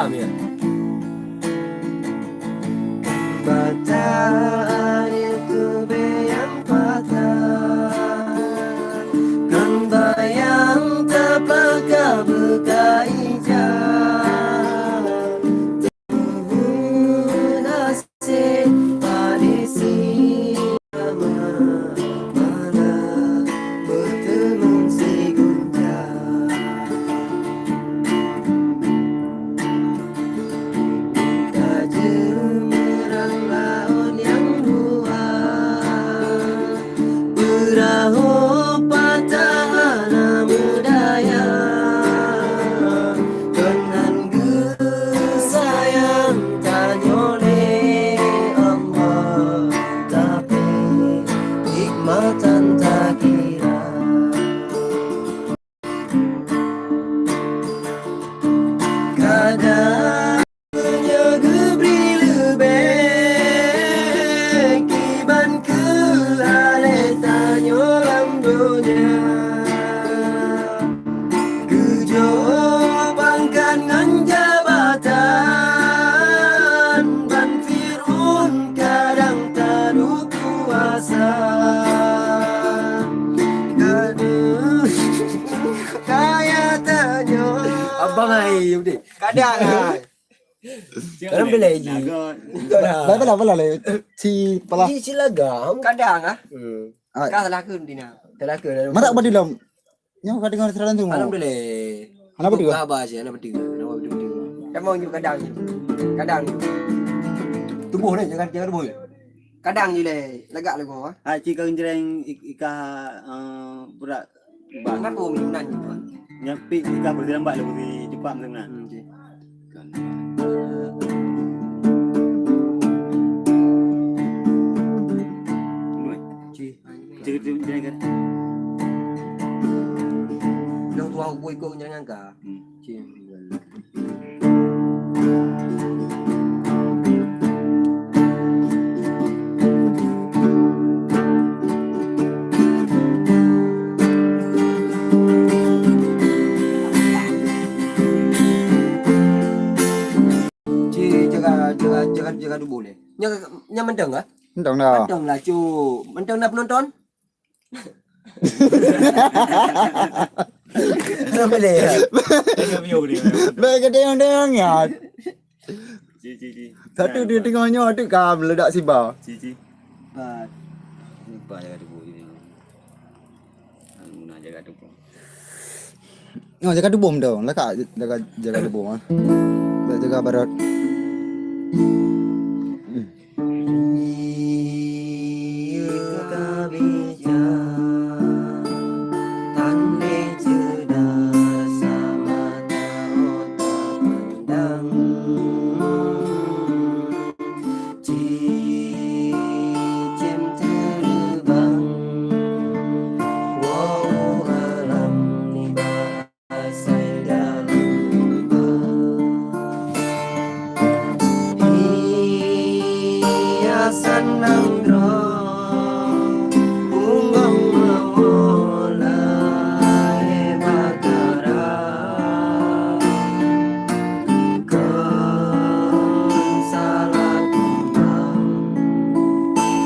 kami ya. Bacaan itu yang patah, kan bayang tapaka bekai nasib padisi mana bertemu si gunjang kajemerang laut yang luas perahu patah mudaya dengan sayang tanyole Allah tapi hikmatan tak kira kadang gebri lebih kiban ke ale tanyolang dunia Gejo bangkan ngan jabatan Ban Fir'un kadang tadu kuasa Gaduh kaya tanyo Abang ai udah. kadang Dalam bila ji. Bala le si pala. Ji silagam. kadang Ah. kah lakun dina Terlaka. Mata badilam. Nya kadang seran tu. Alhamdulillah. Anak bertiga? Abah sih, anak bertiga. dah mau you kadang Tubuh ni jangan tubuh. kadang je le lagak le ko Ci kang jereng ika berat bangat po minunan you nyampi ika berlambat lebih cepat macam Ci jereng kan. Yang tua aku ikut jangan ka. Cik. Jaga dulu boleh. Nya mendeng ah? Ndong dah. Mendeng lah cu. Mendeng nak penonton? Boleh ya. Baik kedeng-deng ya. Ci. Satu dia tengahnya ada kam meledak siba. Ci. Lupa jaga tubuh ini. Guna jaga tubuh. Oh, jaga dubom dong. Jaga dubom ah. Jaga barat. Senang bungang mulai bakara kan salah tumbang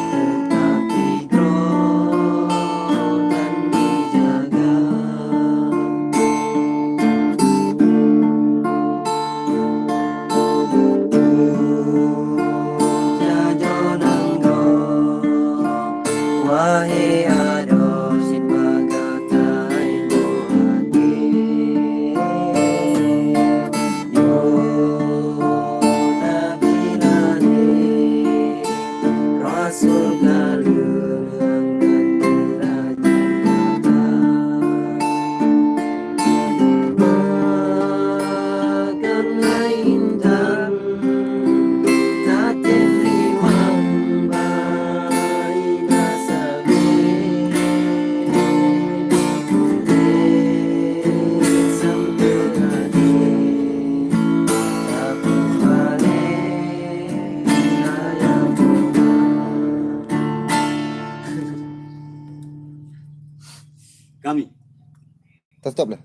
tetapi dan dijaga wahai adosit bagatai hati yo nabilani rasul galung angkat derajat makan intan tatin liwan Kami. Stop lah.